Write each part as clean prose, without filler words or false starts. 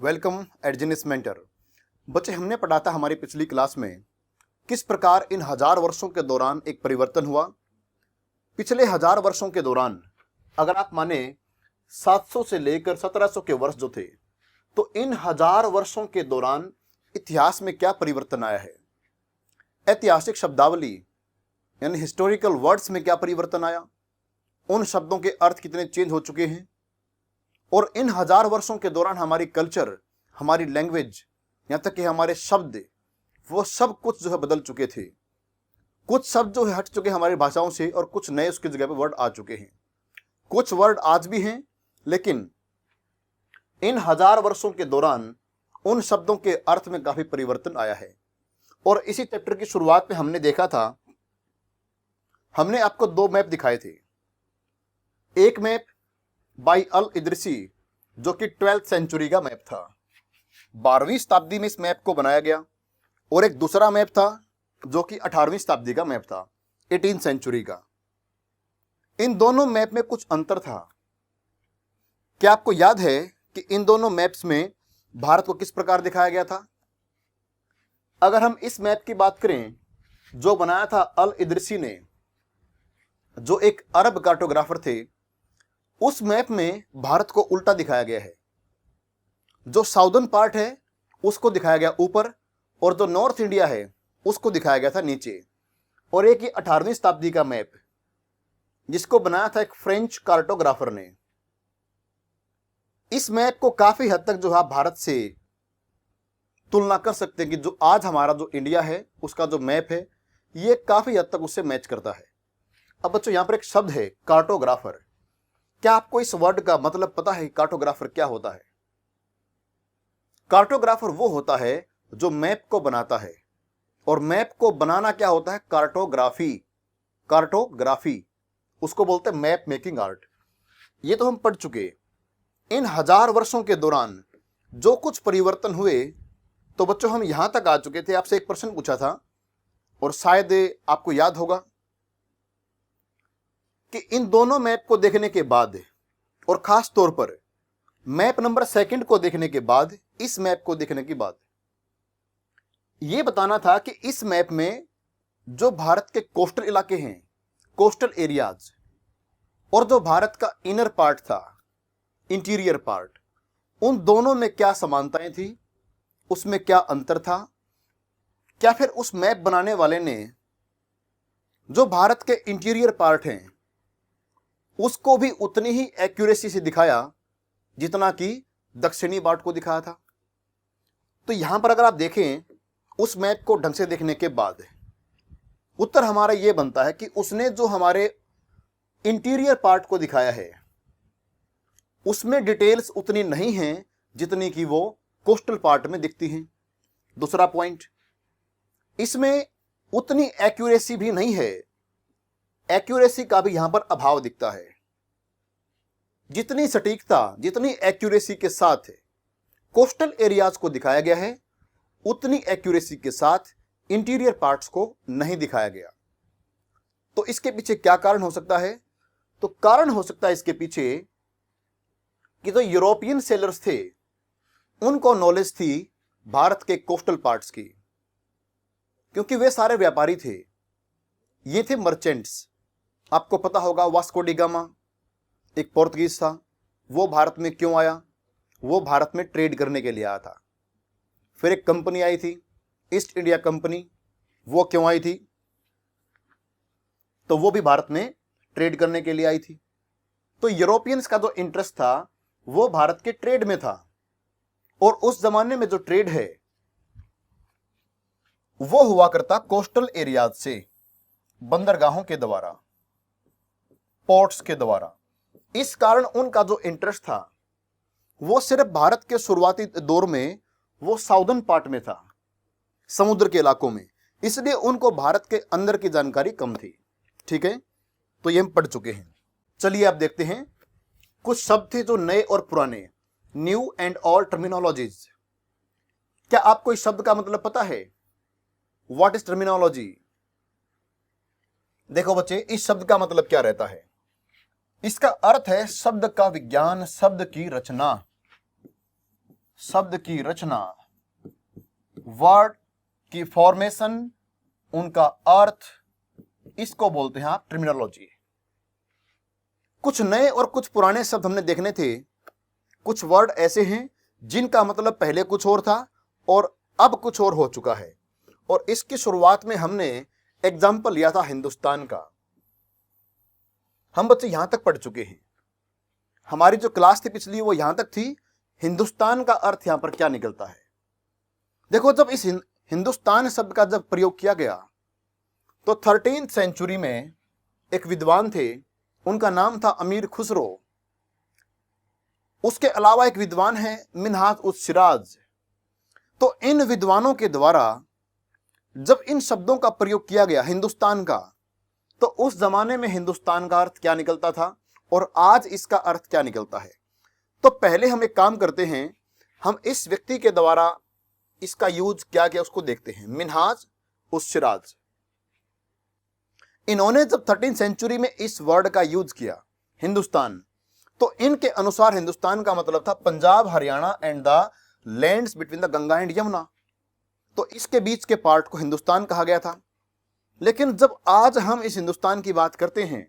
Welcome eight genius mentor. बच्चे, हमने पढ़ा था हमारी पिछली क्लास में किस प्रकार इन हजार वर्षों के दौरान एक परिवर्तन हुआ। पिछले हजार वर्षों के दौरान अगर आप माने 700 से लेकर 1700 के वर्ष जो थे, तो इन हजार वर्षों के दौरान इतिहास में क्या परिवर्तन आया है। ऐतिहासिक शब्दावली यानी हिस्टोरिकल वर्ड्स में क्या परिवर्तन आया, उन शब्दों के अर्थ कितने चेंज हो चुके हैं, और इन हजार वर्षों के दौरान हमारी कल्चर, हमारी लैंग्वेज, यहाँ तक कि हमारे शब्द, वो सब कुछ जो है बदल चुके थे। कुछ शब्द जो है हट चुके हमारी भाषाओं से और कुछ नए उसकी जगह पे वर्ड आ चुके हैं। कुछ वर्ड आज भी हैं, लेकिन इन हजार वर्षों के दौरान उन शब्दों के अर्थ में काफी परिवर्तन आया है। और इसी चैप्टर की शुरुआत में हमने देखा था, हमने आपको दो मैप दिखाए थे। एक मैप बाई अल इदरिसी जो कि 12th सेंचुरी का मैप था, 12वीं शताब्दी में इस मैप को बनाया गया, और एक दूसरा मैप था जो कि 18वीं शताब्दी का मैप था, 18th सेंचुरी का। इन दोनों मैप में कुछ अंतर था। क्या आपको याद है कि इन दोनों मैप्स में भारत को किस प्रकार दिखाया गया था? अगर हम इस मैप की बात करें जो बनाया था अल इदरिसी ने, जो एक अरब कार्टोग्राफर थे, उस मैप में भारत को उल्टा दिखाया गया है। जो साउदर्न पार्ट है उसको दिखाया गया ऊपर, और जो नॉर्थ इंडिया है उसको दिखाया गया था नीचे। और एक ही 18वीं शताब्दी का मैप जिसको बनाया था एक फ्रेंच कार्टोग्राफर ने। इस मैप को काफी हद तक जो है भारत से तुलना कर सकते हैं कि जो आज हमारा जो इंडिया है उसका जो मैप है ये काफी हद तक उससे मैच करता है। अब बच्चों, यहां पर एक शब्द है कार्टोग्राफर। क्या आपको इस वर्ड का मतलब पता है? कार्टोग्राफर क्या होता है? कार्टोग्राफर वो होता है जो मैप को बनाता है, और मैप को बनाना क्या होता है? कार्टोग्राफी। कार्टोग्राफी उसको बोलते हैं मैप मेकिंग आर्ट। ये तो हम पढ़ चुके। इन हजार वर्षों के दौरान जो कुछ परिवर्तन हुए, तो बच्चों हम यहां तक आ चुके थे। आपसे एक प्रश्न पूछा था और शायद आपको याद होगा कि इन दोनों मैप को देखने के बाद, और खास तौर पर मैप नंबर 2 को देखने के बाद, इस मैप को देखने के बाद यह बताना था कि इस मैप में जो भारत के कोस्टल इलाके हैं, कोस्टल एरियाज, और जो भारत का इनर पार्ट था, इंटीरियर पार्ट, उन दोनों में क्या समानताएं थी, उसमें क्या अंतर था। क्या फिर उस मैप बनाने वाले ने जो भारत के इंटीरियर पार्ट हैं उसको भी उतनी ही एक्यूरेसी से दिखाया जितना कि दक्षिणी पार्ट को दिखाया था? तो यहां पर अगर आप देखें उस मैप को ढंग से देखने के बाद उत्तर हमारा यह बनता है कि उसने जो हमारे इंटीरियर पार्ट को दिखाया है उसमें डिटेल्स उतनी नहीं हैं जितनी कि वो कोस्टल पार्ट में दिखती हैं। दूसरा पॉइंट, इसमें उतनी एक्यूरेसी भी नहीं है। एक्यूरेसी का भी यहां पर अभाव दिखता है। जितनी सटीकता, जितनी एक्यूरेसी के साथ कोस्टल एरियाज को दिखाया गया है, उतनी एक्यूरेसी के साथ इंटीरियर पार्ट्स को नहीं दिखाया गया। तो इसके पीछे क्या कारण हो सकता है? तो कारण हो सकता है इसके पीछे कि जो यूरोपियन सेलर्स थे उनको नॉलेज थी भारत के कोस्टल पार्ट्स की, क्योंकि वे सारे व्यापारी थे। ये थे मर्चेंट्स। आपको पता होगा वास्को डी गामा एक पोर्तुगीज था। वो भारत में क्यों आया? वो भारत में ट्रेड करने के लिए आया था। फिर एक कंपनी आई थी, ईस्ट इंडिया कंपनी। वो क्यों आई थी? तो वो भी भारत में ट्रेड करने के लिए आई थी। तो यूरोपियंस का जो इंटरेस्ट था वो भारत के ट्रेड में था, और उस जमाने में जो ट्रेड है वो हुआ करता कोस्टल एरियाज से, बंदरगाहों के द्वारा, पोर्ट्स के द्वारा। इस कारण उनका जो इंटरेस्ट था वो सिर्फ भारत के शुरुआती दौर में वो साउदर्न पार्ट में था, समुद्र के इलाकों में। इसलिए उनको भारत के अंदर की जानकारी कम थी। ठीक है, तो ये हम पढ़ चुके हैं। चलिए आप देखते हैं कुछ शब्द थे जो नए और पुराने, न्यू एंड ऑल्ड टर्मिनोलॉजीज। क्या आपको इस शब्द का मतलब पता है? What is terminology? देखो बच्चे, इस शब्द का मतलब क्या रहता है? इसका अर्थ है शब्द का विज्ञान, शब्द की रचना। शब्द की रचना, वर्ड की फॉर्मेशन, उनका अर्थ, इसको बोलते हैं आप टर्मिनोलॉजी। कुछ नए और कुछ पुराने शब्द हमने देखने थे। कुछ वर्ड ऐसे हैं जिनका मतलब पहले कुछ और था और अब कुछ और हो चुका है, और इसकी शुरुआत में हमने एग्जाम्पल लिया था हिंदुस्तान का। हम बच्चे यहां तक पढ़ चुके हैं। हमारी जो क्लास थी पिछली वो यहां तक थी। हिंदुस्तान का अर्थ यहां पर क्या निकलता है। देखो, जब इस हिंदुस्तान शब्द का जब प्रयोग किया गया तो 13th सेंचुरी में एक विद्वान थे, उनका नाम था अमीर खुसरो। उसके अलावा एक विद्वान है मिन्हाज उस सिराज। तो इन विद्वानों के द्वारा जब इन शब्दों का प्रयोग किया गया हिंदुस्तान का, तो उस जमाने में हिंदुस्तान का अर्थ क्या निकलता था और आज इसका अर्थ क्या निकलता है। तो पहले हम एक काम करते हैं, हम इस व्यक्ति के द्वारा इसका यूज क्या किया उसको देखते हैं। मिन्हाज उस सिराज, इन्होंने जब 13th सेंचुरी में इस वर्ड का यूज किया हिंदुस्तान, तो इनके अनुसार हिंदुस्तान का मतलब था Punjab, Haryana and the lands between the Ganga and Yamuna. तो इसके बीच के पार्ट को हिंदुस्तान कहा गया था। लेकिन जब आज हम इस हिंदुस्तान की बात करते हैं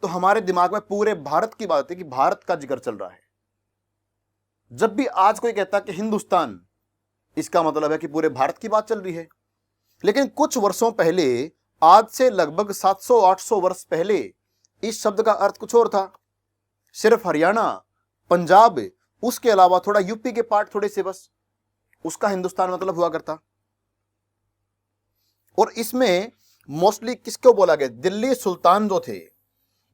तो हमारे दिमाग में पूरे भारत की बात है कि भारत का जिक्र चल रहा है। जब भी आज कोई कहता है कि हिंदुस्तान, इसका मतलब है कि पूरे भारत की बात चल रही है। लेकिन कुछ वर्षों पहले, आज से लगभग 700-800 वर्ष पहले, इस शब्द का अर्थ कुछ और था। सिर्फ हरियाणा, पंजाब, उसके अलावा थोड़ा यूपी के पार्ट थोड़े से, बस उसका हिंदुस्तान मतलब हुआ करता। और इसमें मोस्टली किसको बोला गया? दिल्ली सुल्तान जो थे,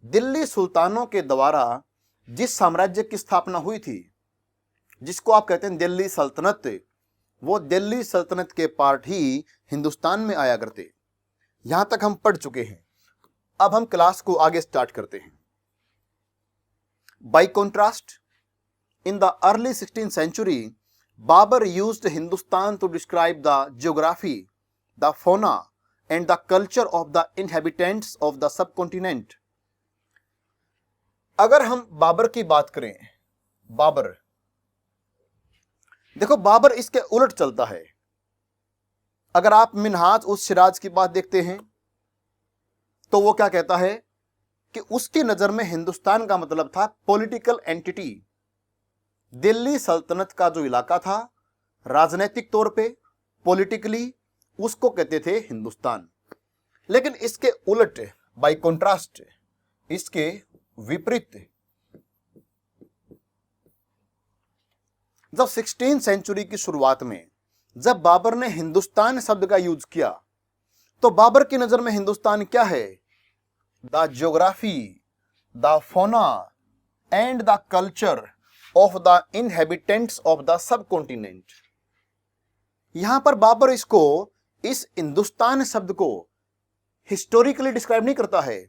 दिल्ली सुल्तानों के द्वारा जिस साम्राज्य की स्थापना हुई थी, जिसको आप कहते हैं दिल्ली सल्तनत, वो दिल्ली सल्तनत के पार्ट ही हिंदुस्तान में आया करते। यहां तक हम पढ़ चुके हैं। अब हम क्लास को आगे स्टार्ट करते हैं। Bye contrast, in the early 16th century, Babur used Hindustan to describe the geography, the fauna, and the culture of the inhabitants of the subcontinent. अगर हम बाबर की बात करें, बाबर, देखो बाबर इसके उलट चलता है। अगर आप मिन्हाज उस सिराज की बात देखते हैं तो वो क्या कहता है कि उसकी नजर में हिंदुस्तान का मतलब था पॉलिटिकल एंटिटी। दिल्ली सल्तनत का जो इलाका था राजनीतिक तौर पे, पॉलिटिकली, उसको कहते थे हिंदुस्तान। लेकिन इसके उलट, बाय कॉन्ट्रास्ट, इसके विपरीत, जब 16th सेंचुरी की शुरुआत में जब बाबर ने हिंदुस्तान शब्द का यूज किया तो बाबर की नजर में हिंदुस्तान क्या है? द ज्योग्राफी, द फोना and the culture of the inhabitants of the sub continent. यहां पर बाबर इसको, इस हिंदुस्तान शब्द को हिस्टोरिकली डिस्क्राइब नहीं करता है।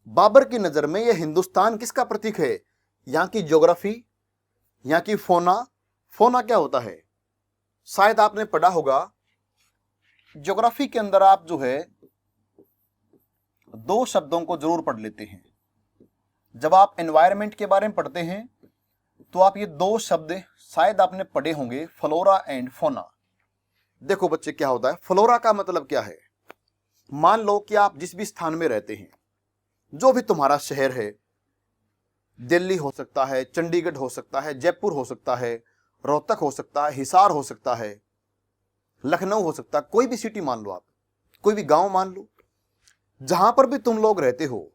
बाबर की नजर में यह हिंदुस्तान किसका प्रतीक है? यहां की ज्योग्राफी, यहां की फोना। फोना क्या होता है? शायद आपने पढ़ा होगा, ज्योग्राफी के अंदर आप जो है दो शब्दों को जरूर पढ़ लेते हैं। जब आप एनवायरनमेंट के बारे में पढ़ते हैं तो आप ये दो शब्द शायद आपने पढ़े होंगे, फ्लोरा एंड फोना। देखो बच्चे, क्या होता है फ्लोरा का मतलब क्या है? मान लो कि आप जिस भी स्थान में रहते हैं, जो भी तुम्हारा शहर है, दिल्ली हो सकता है, चंडीगढ़ हो सकता है, जयपुर हो सकता है, रोहतक हो सकता है, हिसार हो सकता है, लखनऊ हो सकता है, कोई भी सिटी मान लो, आप कोई भी गांव मान लो, जहां पर भी तुम लोग रहते हो,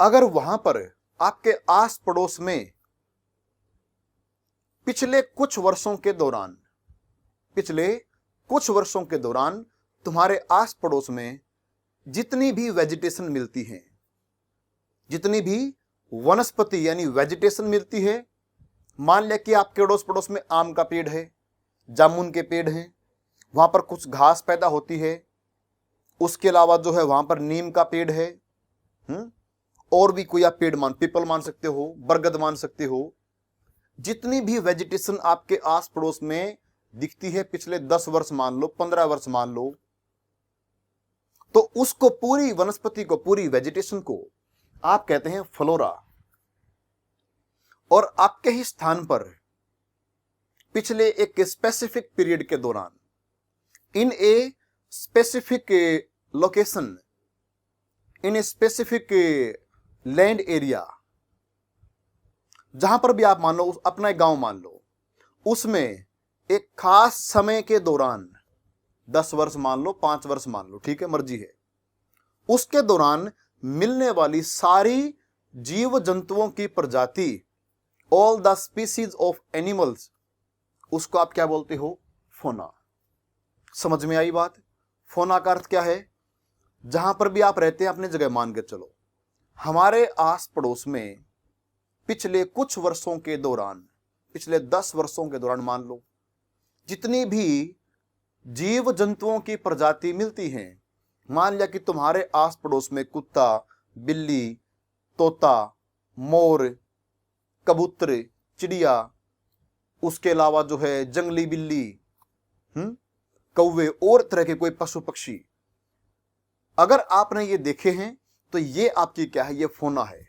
अगर वहां पर आपके आस पड़ोस में पिछले कुछ वर्षों के दौरान तुम्हारे आस पड़ोस में जितनी भी वेजिटेशन मिलती है, जितनी भी वनस्पति यानी वेजिटेशन मिलती है, मान लिया कि आपके अड़ोस पड़ोस में आम का पेड़ है, जामुन के पेड़ हैं, वहां पर कुछ घास पैदा होती है, उसके अलावा जो है वहां पर नीम का पेड़ है, और भी कोई आप पेड़ पीपल मान सकते हो, बरगद मान सकते हो। जितनी भी वेजिटेशन आपके आस पड़ोस में दिखती है, पिछले 10 वर्ष मान लो, 15 वर्ष मान लो, तो उसको, पूरी वनस्पति को, पूरी वेजिटेशन को आप कहते हैं फ्लोरा। और आपके ही स्थान पर पिछले एक स्पेसिफिक पीरियड के दौरान, in a specific location, in a specific land area, जहां पर भी आप मान लो, अपना एक गांव मान लो, उसमें एक खास समय के दौरान 10 वर्ष मान लो, 5 वर्ष मान लो, ठीक है, मर्जी है, उसके दौरान मिलने वाली सारी जीव जंतुओं की प्रजाति, all the species of animals, उसको आप क्या बोलते हो? फोना। समझ में आई बात? फोना का अर्थ क्या है? जहां पर भी आप रहते हैं अपने जगह मान के चलो, हमारे आस पड़ोस में पिछले कुछ वर्षों के दौरान, पिछले 10 वर्षों के दौरान मान लो, जितनी भी जीव जंतुओं की प्रजाति मिलती हैं, मान लिया कि तुम्हारे आस पड़ोस में कुत्ता, बिल्ली, तोता, मोर, कबूतर, चिड़िया, उसके अलावा जो है जंगली बिल्ली, कौवे और तरह के कोई पशु पक्षी, अगर आपने ये देखे हैं तो ये आपकी क्या है? ये फोना है।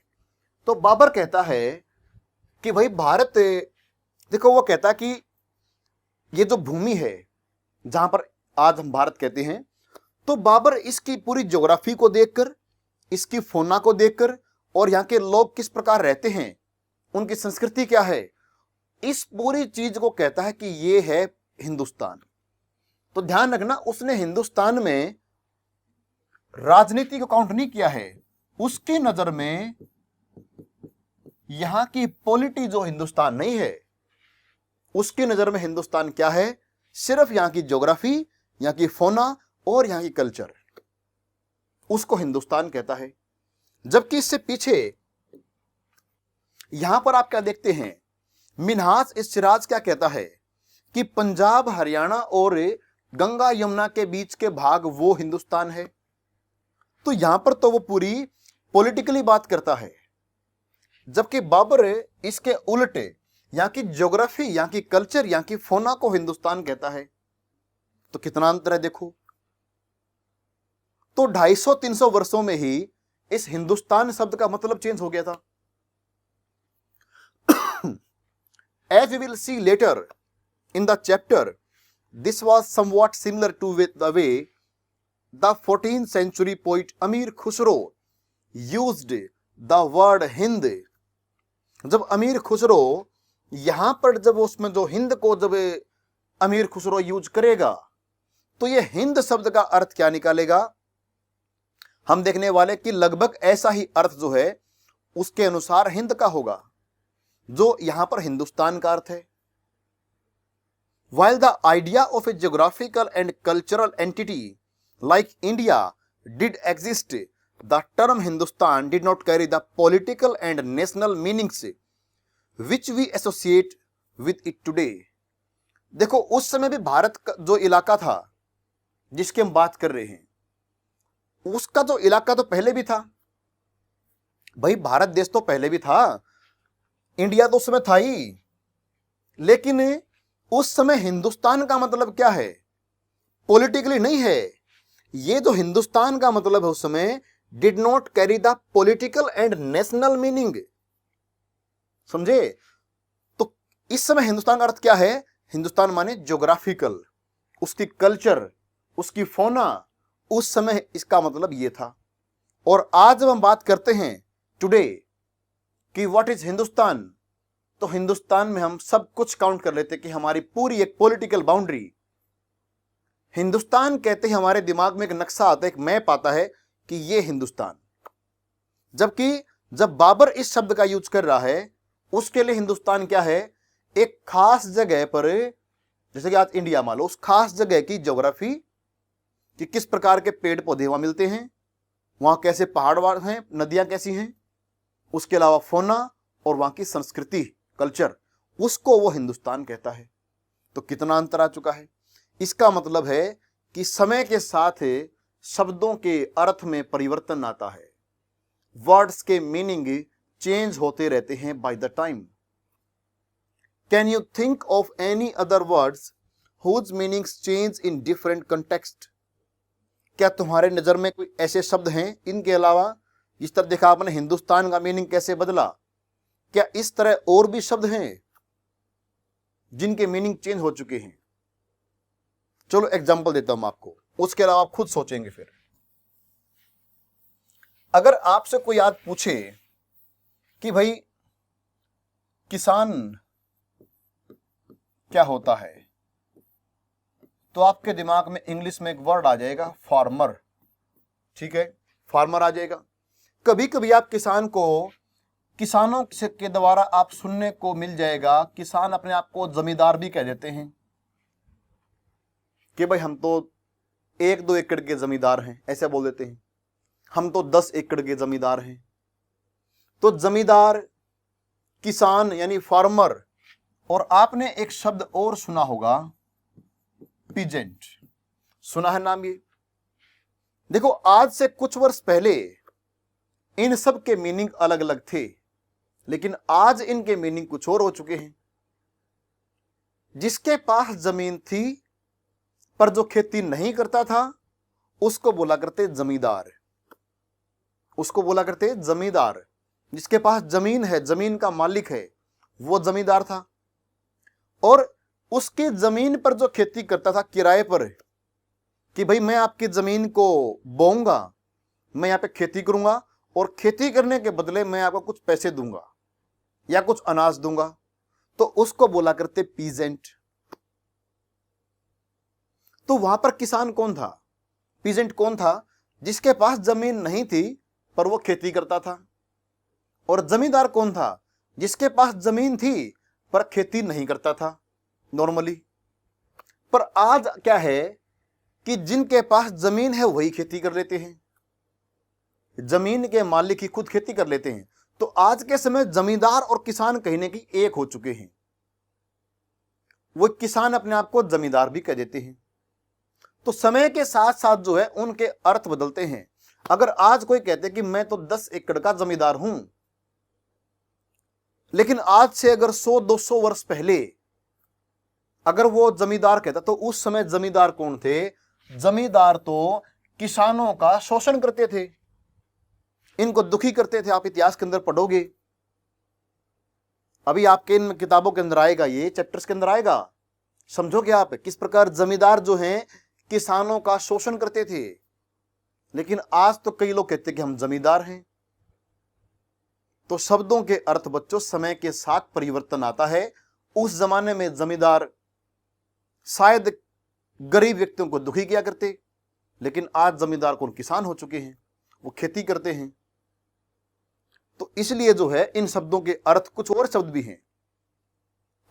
तो बाबर कहता है कि भाई भारत, देखो वो कहता कि ये जो भूमि है जहां पर आज हम भारत कहते हैं, तो बाबर इसकी पूरी ज्योग्राफी को देखकर, इसकी फोना को देखकर, और यहाँ के लोग किस प्रकार रहते हैं, उनकी संस्कृति क्या है, इस पूरी चीज को कहता है कि ये है हिंदुस्तान। तो ध्यान रखना, उसने हिंदुस्तान में राजनीति को काउंट नहीं किया है, उसकी नजर में यहां की पॉलिटी जो हिंदुस्तान नहीं है, उसकी नजर में हिंदुस्तान क्या है? सिर्फ यहां की ज्योग्राफी, यहां की फोना और यहां की कल्चर, उसको हिंदुस्तान कहता है। जबकि इससे पीछे यहां पर आप क्या देखते हैं? मिन्हाज इश्तिराज क्या कहता है कि पंजाब, हरियाणा और गंगा यमुना के बीच के भाग वो हिंदुस्तान है। तो यहां पर तो वो पूरी पॉलिटिकली बात करता है, जबकि बाबर इसके उल्ट यहां की ज्योग्राफी, यहां की कल्चर, यहां की फोना को हिंदुस्तान कहता है। तो कितना अंतर है देखो। तो 250-300 वर्षों में ही इस हिंदुस्तान शब्द का मतलब चेंज हो गया था। As we will see later in the chapter, this was somewhat similar to with the way the 14th century poet Amir Khusro used the word Hind. जब अमीर खुसरो यहां पर, जब उसमें जो हिंद को जब अमीर खुसरो यूज करेगा, तो ये हिंद शब्द का अर्थ क्या निकालेगा, हम देखने वाले कि लगभग ऐसा ही अर्थ जो है उसके अनुसार हिंद का होगा, जो यहां पर हिंदुस्तान का अर्थ है। While the idea of a geographical and cultural entity like India did exist, the term Hindustan did not carry the political and national meanings which we associate with it today. देखो, उस समय भी भारत का जो इलाका था जिसकी हम बात कर रहे हैं, उसका जो इलाका तो पहले भी था भाई, भारत देश तो पहले भी था, इंडिया तो उस समय था ही, लेकिन उस समय हिंदुस्तान का मतलब क्या है? पॉलिटिकली नहीं है। ये जो हिंदुस्तान का मतलब है उस समय did not carry the political and national meaning, समझे? तो इस समय हिंदुस्तान का अर्थ क्या है? हिंदुस्तान माने ज्योग्राफिकल, उसकी कल्चर, उसकी फोना, उस समय इसका मतलब ये था। और आज जब हम बात करते हैं टुडे कि व्हाट इज हिंदुस्तान, तो हिंदुस्तान में हम सब कुछ काउंट कर लेते कि हमारी पूरी एक पॉलिटिकल बाउंड्री, हिंदुस्तान कहते हैं, हमारे दिमाग में एक नक्शा आता है, एक मैप आता है कि ये हिंदुस्तान। जबकि जब बाबर इस शब्द का यूज कर रहा है, उसके लिए हिंदुस्तान क्या है? एक खास जगह पर, जैसे कि आज इंडिया मान लो, उस खास जगह की ज्योग्राफी, कि किस प्रकार के पेड़ पौधे वहां मिलते हैं, वहां कैसे पहाड़ हैं, नदियां कैसी हैं, उसके अलावा फोना और वहां की संस्कृति, कल्चर, उसको वो हिंदुस्तान कहता है। तो कितना अंतर आ चुका है। इसका मतलब है कि समय के साथ शब्दों के अर्थ में परिवर्तन आता है, वर्ड्स के मीनिंग चेंज होते रहते हैं by the time. Can you think of any other words whose meanings change in different context? क्या तुम्हारे नजर में कोई ऐसे शब्द हैं इनके अलावा? जिस तरह देखा आपने हिंदुस्तान का मीनिंग कैसे बदला, क्या इस तरह और भी शब्द हैं जिनके मीनिंग चेंज हो चुके हैं। चलो एग्जांपल देता हूं आपको, उसके अलावा आप खुद सोचेंगे। फिर अगर आपसे कोई आज पूछे कि भाई किसान क्या होता है, तो आपके दिमाग में इंग्लिश में एक वर्ड आ जाएगा, फार्मर। ठीक है, फार्मर आ जाएगा। कभी कभी आप किसान को, किसानों के द्वारा आप सुनने को मिल जाएगा, किसान अपने आप को जमींदार भी कह देते हैं कि भाई हम तो 1-2 एकड़ के जमींदार हैं, ऐसे बोल देते हैं। हम तो 10 एकड़ के जमींदार हैं। तो जमींदार, किसान यानी फार्मर, और आपने एक शब्द और सुना होगा, पीजेंट। सुना है नाम ये? देखो, आज से कुछ वर्ष पहले इन सब के मीनिंग अलग अलग थे, लेकिन आज इनके मीनिंग कुछ और हो चुके हैं। जिसके पास जमीन थी पर जो खेती नहीं करता था, उसको बोला करते जमींदार। उसको बोला करते जमींदार। जिसके पास जमीन है, जमीन का मालिक है, वो जमींदार था। और उसके जमीन पर जो खेती करता था किराए पर, कि भाई मैं आपकी जमीन को बोऊंगा, मैं यहां पे खेती करूंगा और खेती करने के बदले मैं आपको कुछ पैसे दूंगा या कुछ अनाज दूंगा, तो उसको बोला करते पीजेंट। तो वहां पर किसान कौन था, पीजेंट कौन था? जिसके पास जमीन नहीं थी पर वो खेती करता था। और जमींदार कौन था? जिसके पास जमीन थी पर खेती नहीं करता था नॉर्मली। पर आज क्या है कि जिनके पास जमीन है वही खेती कर लेते हैं, जमीन के मालिक ही खुद खेती कर लेते हैं। तो आज के समय जमींदार और किसान कहने की एक हो चुके हैं। वो किसान अपने आप को जमींदार भी कह देते हैं। तो समय के साथ साथ जो है उनके अर्थ बदलते हैं। अगर आज कोई कहते कि मैं तो 10 एकड़ का जमींदार हूं, लेकिन आज से अगर 100-200 वर्ष पहले अगर वो जमींदार कहता, तो उस समय जमींदार कौन थे? जमींदार तो किसानों का शोषण करते थे, इनको दुखी करते थे। आप इतिहास के अंदर पढ़ोगे, अभी आपके इन किताबों के अंदर आएगा, ये चैप्टर्स के अंदर आएगा, समझोगे आप किस प्रकार जमींदार जो हैं किसानों का शोषण करते थे। लेकिन आज तो कई लोग कहते कि हम जमींदार हैं। तो शब्दों के अर्थ बच्चों समय के साथ परिवर्तन आता है। उस जमाने में जमींदार शायद गरीब व्यक्तियों को दुखी किया करते, लेकिन आज जमींदार कौन? किसान हो चुके हैं, वो खेती करते हैं। तो इसलिए जो है इन शब्दों के अर्थ कुछ और शब्द भी हैं।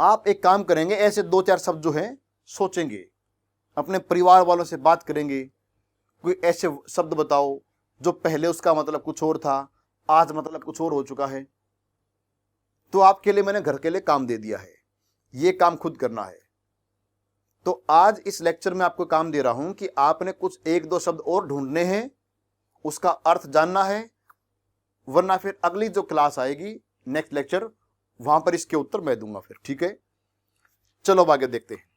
आप एक काम करेंगे, ऐसे 2-4 शब्द जो हैं सोचेंगे, अपने परिवार वालों से बात करेंगे, कोई ऐसे शब्द बताओ जो पहले उसका मतलब कुछ और था, आज मतलब कुछ और हो चुका है। तो आपके लिए मैंने घर के लिए काम दे दिया है, ये काम खुद करना है। तो आज इस लेक्चर में आपको काम दे रहा हूं कि आपने कुछ 1-2 शब्द और ढूंढने हैं, उसका अर्थ जानना है, वरना फिर अगली जो क्लास आएगी, नेक्स्ट लेक्चर, वहां पर इसके उत्तर मैं दूंगा फिर। ठीक है, चलो अब आगे देखते हैं।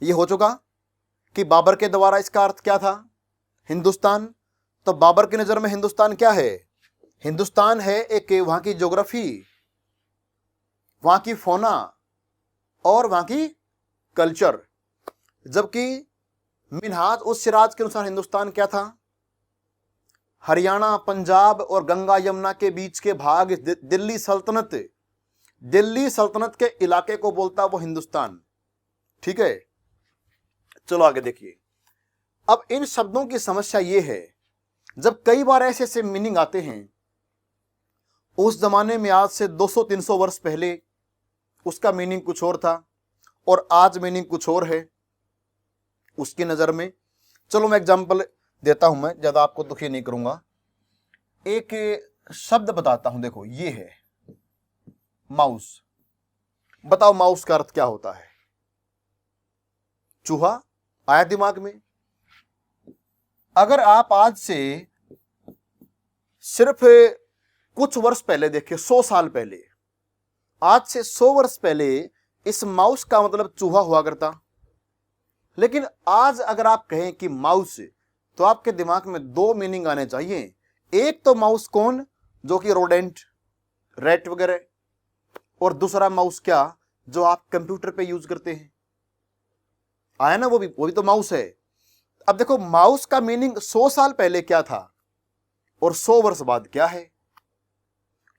ये हो चुका कि बाबर के द्वारा इसका अर्थ क्या था, हिंदुस्तान। तो बाबर की नजर में हिंदुस्तान क्या है? हिंदुस्तान है एक वहां की ज्योग्राफी, वहां की फोना और वहां की कल्चर। जबकि मिन्हाज उस सिराज के अनुसार हिंदुस्तान क्या था? हरियाणा, पंजाब और गंगा यमुना के बीच के भाग, दिल्ली सल्तनत के इलाके को बोलता वो हिंदुस्तान। ठीक है, चलो आगे देखिए। अब इन शब्दों की समस्या ये है, जब कई बार ऐसे ऐसे मीनिंग आते हैं, उस जमाने में आज से 200-300 वर्ष पहले उसका मीनिंग कुछ और था और आज मीनिंग कुछ और है उसकी नजर में। चलो मैं एग्जांपल देता हूं, मैं ज्यादा आपको दुखी नहीं करूंगा। एक शब्द बताता हूं, देखो ये है माउस। बताओ माउस का अर्थ क्या होता है? चूहा आया दिमाग में? अगर आप आज से सिर्फ कुछ वर्ष पहले देखें, 100 साल पहले, आज से 100 वर्ष पहले इस माउस का मतलब चूहा हुआ करता। लेकिन आज अगर आप कहें कि माउस, तो आपके दिमाग में 2 मीनिंग आने चाहिए। एक तो माउस कौन, जो कि रोडेंट, रैट वगैरह, और दूसरा माउस क्या, जो आप कंप्यूटर पे यूज करते हैं, आया ना, वो भी तो माउस है। अब देखो माउस का मीनिंग 100 साल पहले क्या था और 100 वर्ष बाद क्या है।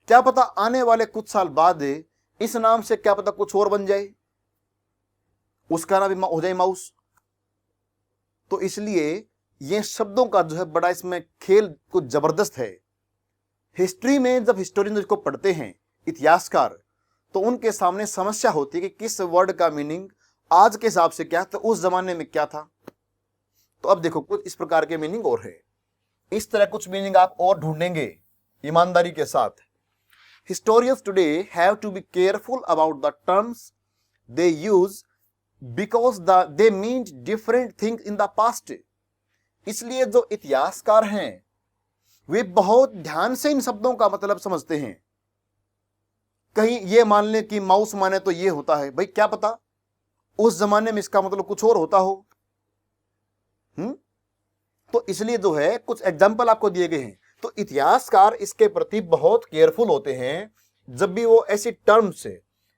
क्या पता आने वाले कुछ साल बाद इस नाम से क्या पता कुछ और बन जाए, उसका नाम भी हो जाए माउस। तो इसलिए ये शब्दों का जो है बड़ा इसमें खेल कुछ जबरदस्त है। हिस्ट्री में जब हिस्टोरियन इसको पढ़ते हैं, इतिहासकार, तो उनके सामने समस्या होती है कि किस वर्ड का मीनिंग आज के हिसाब से क्या था, उस जमाने में क्या था। तो अब देखो कुछ इस प्रकार के मीनिंग और है, इस तरह कुछ मीनिंग आप और ढूंढेंगे ईमानदारी के साथ। Historians today have to be careful about the terms they use because they mean different things in the past. इसलिए जो इतिहासकार हैं वे बहुत ध्यान से इन शब्दों का मतलब समझते हैं। कहीं ये मान लें कि माउस माने तो ये होता है, भाई क्या पता उस जमाने में इसका मतलब कुछ और होता हो। तो इसलिए जो है कुछ एग्जाम्पल आपको दिए गए हैं। तो इतिहासकार इसके प्रति बहुत केयरफुल होते हैं, जब भी वो ऐसी टर्म्स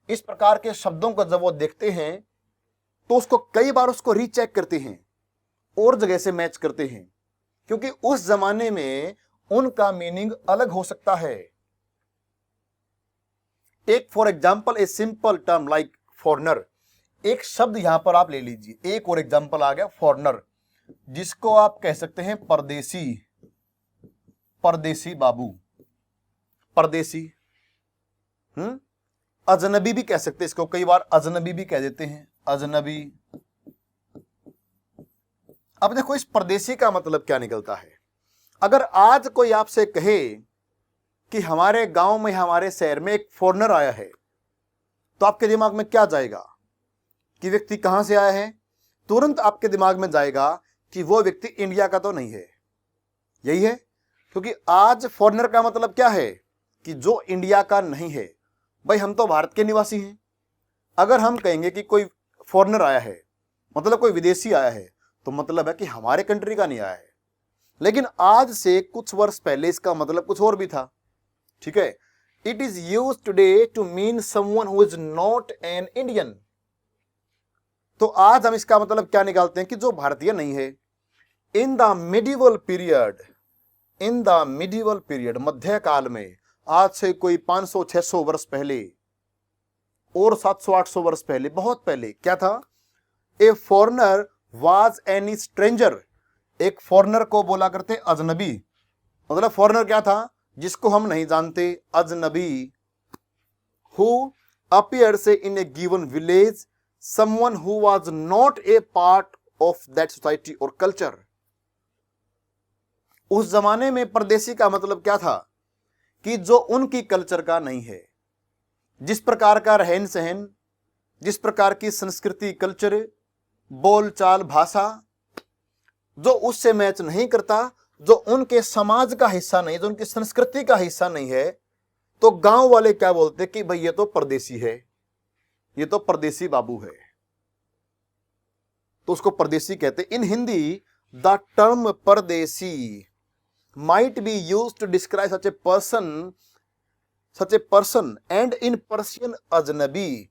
इस प्रकार के शब्दों को जब वो देखते हैं तो उसको कई बार उसको रीचेक करते हैं और जगह से मैच करते हैं, क्योंकि उस जमाने में उनका मीनिंग अलग हो सकता है। Take for example a simple term like foreigner. एक शब्द यहां पर आप ले लीजिए, एक और एग्जाम्पल आ गया फॉरेनर, जिसको आप कह सकते हैं परदेसी, परदेसी बाबू, परदेसी। अजनबी भी कह सकते हैं इसको, कई बार अजनबी भी कह देते हैं, अजनबी। अब देखो इस परदेसी का मतलब क्या निकलता है। अगर आज कोई आपसे कहे कि हमारे गांव में, हमारे शहर में एक फॉरेनर आया है, तो आपके दिमाग में क्या जाएगा कि व्यक्ति कहां से आया है? तुरंत आपके दिमाग में जाएगा कि वो व्यक्ति इंडिया का तो नहीं है। यही है, क्योंकि आज फॉरेनर का मतलब क्या है कि जो इंडिया का नहीं है। भाई हम तो भारत के निवासी हैं। अगर हम कहेंगे कि कोई फॉरेनर आया है, मतलब कोई विदेशी आया है, तो मतलब है कि हमारे कंट्री का नहीं आया है। लेकिन आज से कुछ वर्ष पहले इसका मतलब कुछ और भी था। ठीक है, it is used today to mean someone who is not an Indian. तो आज हम इसका मतलब क्या निकालते हैं कि जो भारतीय नहीं है। In the medieval period, in the medieval period, मध्यकाल में, आज से कोई 500-600 वर्ष पहले और 700-800 वर्ष पहले, बहुत पहले क्या था? ए फॉरेनर वाज एनी स्ट्रेंजर। एक फॉरेनर को बोला करते अजनबी। मतलब फॉरेनर क्या था? जिसको हम नहीं जानते, अजनबी। Who appears in A given village, someone who was not a part of that society और कल्चर। उस जमाने में परदेसी का मतलब क्या था कि जो उनकी कल्चर का नहीं है। जिस प्रकार का रहन सहन, जिस प्रकार की संस्कृति, कल्चर, बोल चाल, भाषा, जो उससे मैच नहीं करता, जो उनके समाज का हिस्सा नहीं, जो उनकी संस्कृति का हिस्सा नहीं है, तो गांव वाले क्या बोलते कि भाई ये तो परदेसी है, ये तो परदेसी बाबू है, तो उसको परदेसी कहते। इन हिंदी द टर्म परदेसी might be used to describe such a person and in Persian अजनबी।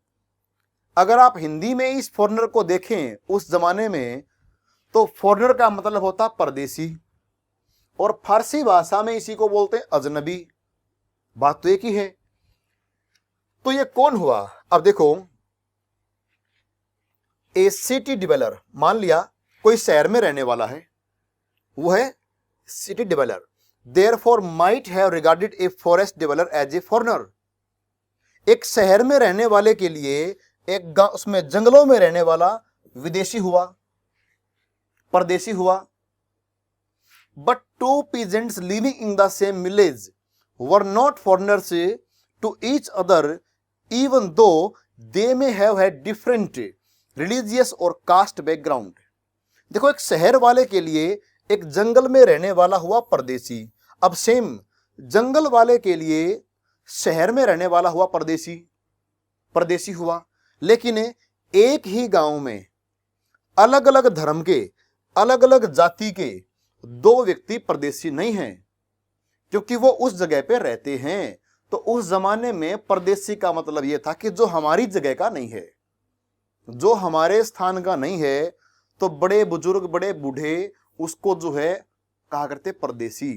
अगर आप हिंदी में इस फॉरेनर को देखें उस जमाने में, तो फॉरेनर का मतलब होता परदेसी, और फारसी भाषा में इसी को बोलते हैं अजनबी। बात तो एक ही है। तो ये कौन हुआ? अब देखो, ए सिटी डिवेलपर, मान लिया कोई शहर में रहने वाला है, वो है city developer, therefore might have regarded a forest dweller as a foreigner। एक शहर में रहने वाले के लिए एक गांव, उसमें जंगलों में रहने वाला विदेशी हुआ, परदेसी हुआ। But two peasants living in the same village were not foreigners to each other, even though they may have had different religious or caste background। देखो, एक शहर वाले के लिए एक जंगल में रहने वाला हुआ परदेसी। अब सेम जंगल वाले के लिए शहर में रहने वाला हुआ परदेसी, परदेसी हुआ। लेकिन एक ही गांव में अलग अलग धर्म के, अलग अलग जाति के दो व्यक्ति परदेसी नहीं हैं, क्योंकि वो उस जगह पे रहते हैं। तो उस जमाने में परदेसी का मतलब यह था कि जो हमारी जगह का नहीं है, जो हमारे स्थान का नहीं है, तो बड़े बुजुर्ग बड़े बूढ़े उसको जो है कहा करते परदेसी।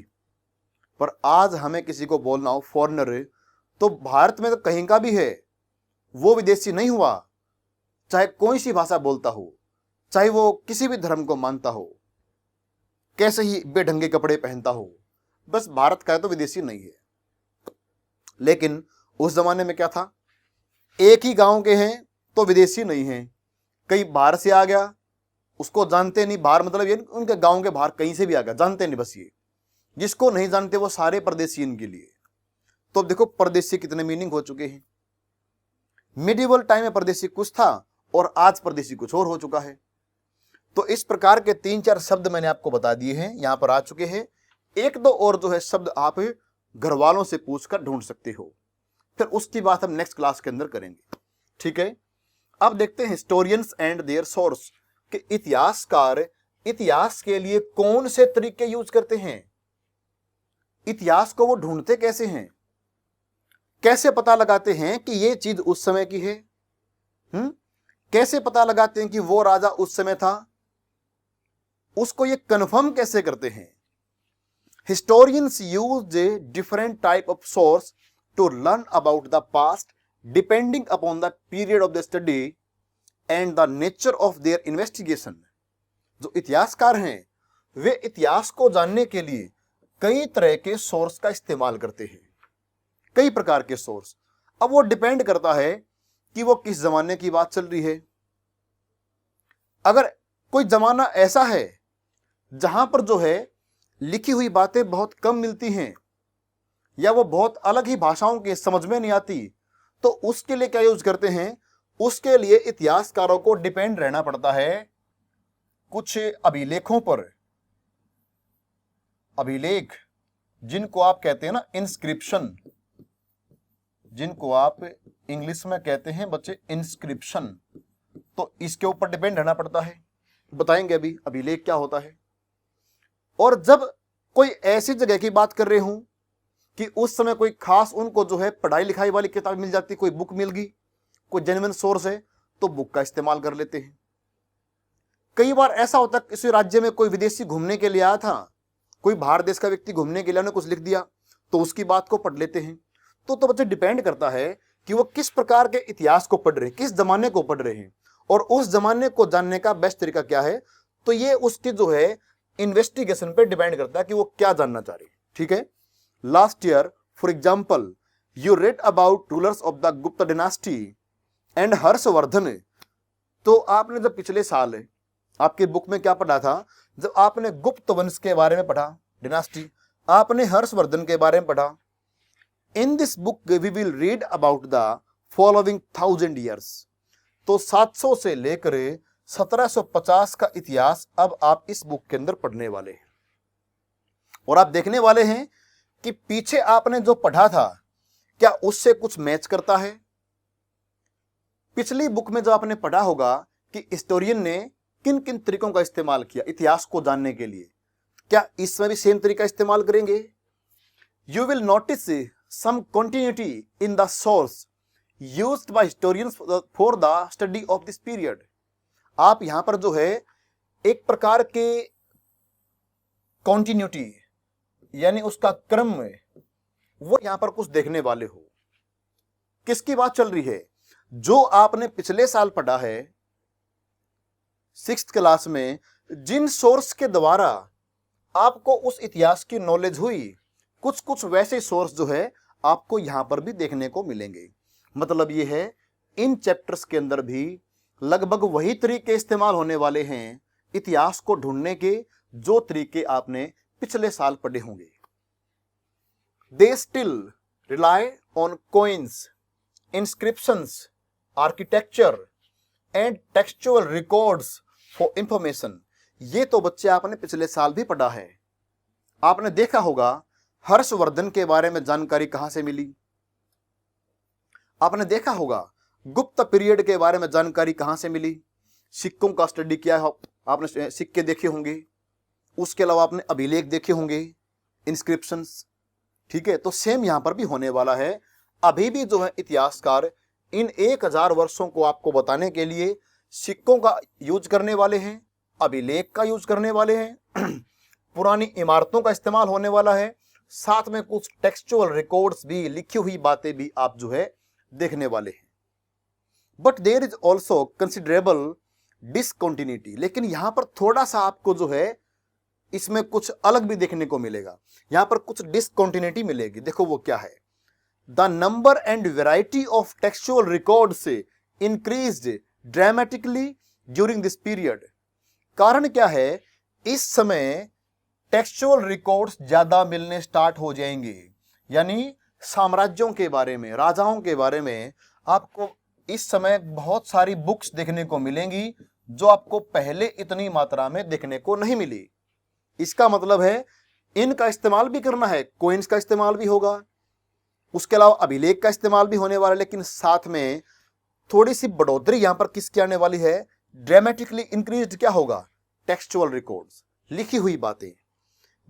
पर आज हमें किसी को बोलना हो फॉरेनर, तो भारत में तो कहीं का भी है, वो विदेशी नहीं हुआ, चाहे कोई सी भाषा बोलता हो, चाहे वो किसी भी धर्म को मानता हो, कैसे ही बेढंगे कपड़े पहनता हो, बस भारत का है तो विदेशी नहीं है। लेकिन उस जमाने में क्या था, एक ही गांव के हैं तो विदेशी नहीं है, कहीं बाहर से आ गया उसको जानते नहीं, बाहर मतलब ये उनके गांव के बाहर कहीं से भी आ गया, जानते नहीं, बस ये जिसको नहीं जानते वो सारे परदेशी इनके लिए। तो अब देखो परदेशी कितने मीनिंग हो चुके हैं। मिडिवल टाइम में परदेशी कुछ था और आज परदेशी कुछ और हो चुका है। तो इस प्रकार के 3-4 शब्द मैंने आपको बता दिए हैं, यहां पर आ चुके हैं। 1-2 और जो है शब्द आप घर वालों से पूछकर ढूंढ सकते हो, फिर उसकी बात हम नेक्स्ट क्लास के अंदर करेंगे, ठीक है। अब देखते हैं हिस्टोरियंस एंड देयर सोर्स, कि इतिहासकार इतिहास के लिए कौन से तरीके यूज करते हैं, इतिहास को वो ढूंढते कैसे हैं, कैसे पता लगाते हैं कि ये चीज उस समय की है, कैसे पता लगाते हैं कि वो राजा उस समय था, उसको ये कंफर्म कैसे करते हैं। Historians use different type of source to learn about the past depending upon the period of the study and the nature of their investigation. जो इतिहासकार हैं वे इतिहास को जानने के लिए कई तरह के सोर्स का इस्तेमाल करते हैं, कई प्रकार के सोर्स। अब वो डिपेंड करता है कि वो किस जमाने की बात चल रही है। अगर कोई जमाना ऐसा है जहां पर जो है लिखी हुई बातें बहुत कम मिलती हैं या वो बहुत अलग ही भाषाओं की समझ में नहीं आती, तो उसके लिए क्या यूज करते हैं, उसके लिए इतिहासकारों को डिपेंड रहना पड़ता है कुछ अभिलेखों पर। अभिलेख जिनको आप कहते हैं ना इंस्क्रिप्शन, जिनको आप इंग्लिश में कहते हैं बच्चे इंस्क्रिप्शन, तो इसके ऊपर डिपेंड रहना पड़ता है। बताएंगे अभी अभिलेख क्या होता है। और जब कोई ऐसी जगह की बात कर रहे हूं कि उस समय कोई खास उनको जो है पढ़ाई लिखाई वाली किताब मिल जाती, कोई बुक मिल गई, कोई जेन्युइन सोर्स है, तो बुक का इस्तेमाल कर लेते हैं। कई बार ऐसा होता है किसी राज्य में कोई विदेशी घूमने के लिए आया था, कोई बाहर देश का व्यक्ति घूमने के लिए उन्होंने कुछ लिख दिया, तो उसकी बात को पढ़ लेते हैं। तो बच्चे डिपेंड करता है कि वो किस प्रकार के इतिहास को पढ़ रहे हैं, किस जमाने को पढ़ रहे हैं, और उस जमाने को जानने का बेस्ट तरीका क्या है। तो ये उसकी जो है इन्वेस्टिगेशन पे डिपेंड करता है कि वो क्या जानना चाह रही है, ठीक है। Last year for example you read about rulers of the Gupta dynasty and Harshvardhan. तो आपने जब पिछले साल आपकी बुक में क्या पढ़ा था, जब आपने गुप्त वंश के बारे में पढ़ा, डिनास्टी, आपने हर्षवर्धन के बारे में पढ़ा। In this book we will read about the following 1000 years. तो 700 से लेकर 1750 का इतिहास अब आप इस बुक के अंदर पढ़ने वाले हैं, और आप देखने वाले हैं कि पीछे आपने जो पढ़ा था क्या उससे कुछ मैच करता है। पिछली बुक में जो आपने पढ़ा होगा कि हिस्टोरियन ने किन किन तरीकों का इस्तेमाल किया इतिहास को जानने के लिए, क्या इसमें भी सेम तरीका इस्तेमाल करेंगे। You will notice some continuity in the source used by historians for the study of this period. आप यहां पर जो है एक प्रकार के कंटिन्यूटी यानी उसका क्रम में वो यहां पर कुछ देखने वाले हो। किसकी बात चल रही है, जो आपने पिछले साल पढ़ा है 6th क्लास में, जिन सोर्स के द्वारा आपको उस इतिहास की नॉलेज हुई, कुछ कुछ वैसे सोर्स जो है आपको यहां पर भी देखने को मिलेंगे। मतलब ये है इन चैप्टर्स के अंदर भी लगभग वही तरीके इस्तेमाल होने वाले हैं इतिहास को ढूंढने के जो तरीके आपने पिछले साल पढ़े होंगे। They still rely on coins, inscriptions, architecture and textual records for information. ये तो बच्चे आपने पिछले साल भी पढ़ा है। आपने देखा होगा हर्षवर्धन के बारे में जानकारी कहां से मिली, आपने देखा होगा गुप्त पीरियड के बारे में जानकारी कहां से मिली, सिक्कों का स्टडी किया है आपने, सिक्के देखे होंगे, उसके अलावा आपने अभिलेख देखे होंगे, इंस्क्रिप्शंस, ठीक है, तो सेम यहां पर भी होने वाला है। अभी भी जो है इतिहासकार इन 1000 वर्षों को आपको बताने के लिए सिक्कों का यूज करने वाले हैं, अभिलेख का यूज करने वाले हैं, पुरानी इमारतों का इस्तेमाल होने वाला है, साथ में कुछ टेक्सचुअल रिकॉर्ड्स भी, लिखी हुई बातें भी आप जो है देखने वाले हैं। But there is also considerable discontinuity, लेकिन यहां पर थोड़ा सा आपको जो है इसमें कुछ अलग भी देखने को मिलेगा, यहां पर कुछ डिसकंटिन्यूटी मिलेगी। देखो वो क्या है। The number and variety of textual records increased dramatically during this period. कारण क्या है, इस समय टेक्सचुअल रिकॉर्ड्स ज्यादा मिलने स्टार्ट हो जाएंगे, यानी साम्राज्यों के बारे में, राजाओं के बारे में आपको इस समय बहुत सारी बुक्स देखने को मिलेंगी जो आपको पहले इतनी मात्रा में देखने को नहीं मिली। इसका मतलब है इनका इस्तेमाल भी करना है, कॉइन्स का इस्तेमाल भी होगा, उसके अलावा अभिलेख का इस्तेमाल भी होने वाला है, लेकिन साथ में थोड़ी सी बढ़ोतरी यहां पर किसकी आने वाली है, ड्रामेटिकली इंक्रीज्ड क्या होगा, टेक्सचुअल रिकॉर्ड्स, लिखी हुई बातें।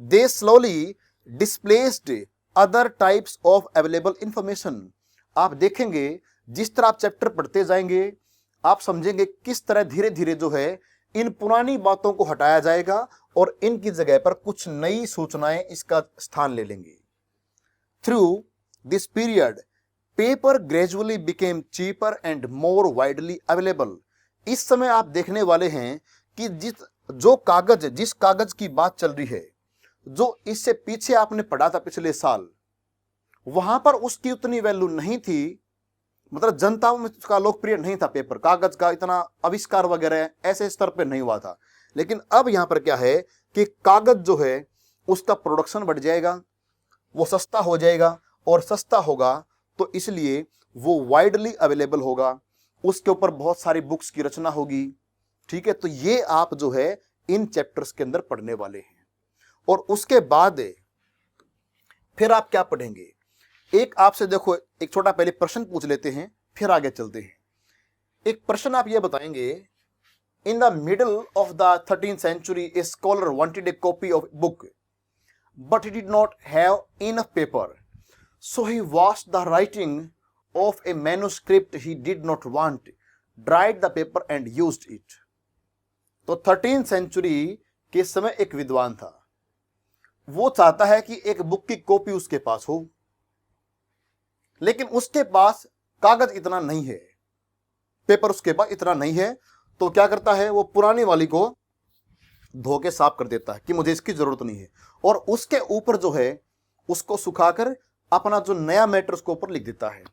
They slowly displaced other types of available information. आप देखेंगे जिस तरह आप चैप्टर पढ़ते जाएंगे आप समझेंगे किस तरह धीरे धीरे जो है इन पुरानी बातों को हटाया जाएगा और इनकी जगह पर कुछ नई सूचनाएं इसका स्थान ले लेंगी। Through this period paper gradually became cheaper and more widely available. इस समय आप देखने वाले हैं कि जिस कागज की बात चल रही है, जो इससे पीछे आपने पढ़ा था पिछले साल, वहां पर उसकी उतनी वैल्यू नहीं थी, मतलब जनताओं में उसका लोकप्रिय नहीं था, पेपर कागज का इतना आविष्कार वगैरह ऐसे स्तर पर नहीं हुआ था। लेकिन अब यहां पर क्या है कि कागज जो है उसका प्रोडक्शन बढ़ जाएगा, वो सस्ता हो जाएगा, और सस्ता होगा तो इसलिए वो वाइडली अवेलेबल होगा, उसके ऊपर बहुत सारी बुक्स की रचना होगी। ठीक है, तो ये आप जो है इन चैप्टर्स के अंदर पढ़ने वाले हैं। और उसके बाद फिर आप क्या पढ़ेंगे, एक आपसे देखो एक छोटा पहले प्रश्न पूछ लेते हैं फिर आगे चलते हैं। एक प्रश्न आप ये बताएंगे, in the middle of the 13th century a scholar wanted a copy of a book but he did not have enough paper, so he washed the writing of a manuscript he did not want, dried the paper and used it। तो 13th century के समय एक विद्वान था, वो चाहता है कि एक बुक की कॉपी उसके पास हो, लेकिन उसके पास कागज इतना नहीं है, पेपर उसके पास इतना नहीं है, तो क्या करता है, वो पुरानी वाली को धो के साफ कर देता है कि मुझे इसकी जरूरत नहीं है, और उसके ऊपर जो है उसको सुखाकर अपना जो नया मैटर उसके ऊपर लिख देता है।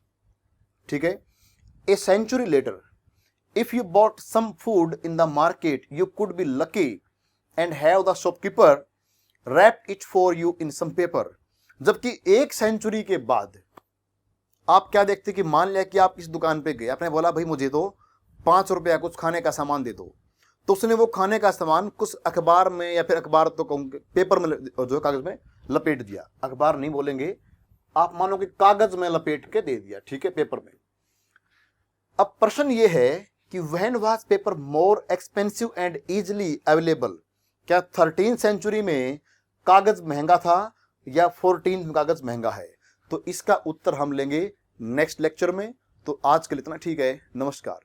ठीक है, a century later if you bought some food in the market you could be lucky and have the shopkeeper wrap it for you in some paper. जबकि एक सेंचुरी के बाद आप क्या देखते कि मान लिया कि आप इस दुकान पे गए, आपने बोला भाई मुझे तो 5 रुपया कुछ खाने का सामान दे दो, तो उसने वो खाने का सामान कुछ अखबार में या फिर अखबार तो कहूँगे पेपर में जो कागज में लपेट दिया, अखबार नहीं बोलेंगे, आप मानो कि कागज में लपेट के दे दिया, ठीक है, पेपर में। अब प्रश्न ये है कि when was paper more expensive and easily available, क्या 13th सेंचुरी में कागज महंगा था या 14th में कागज महंगा है? तो इसका उत्तर हम लेंगे नेक्स्ट लेक्चर में। तो आज के लिए इतना ठीक है, नमस्कार।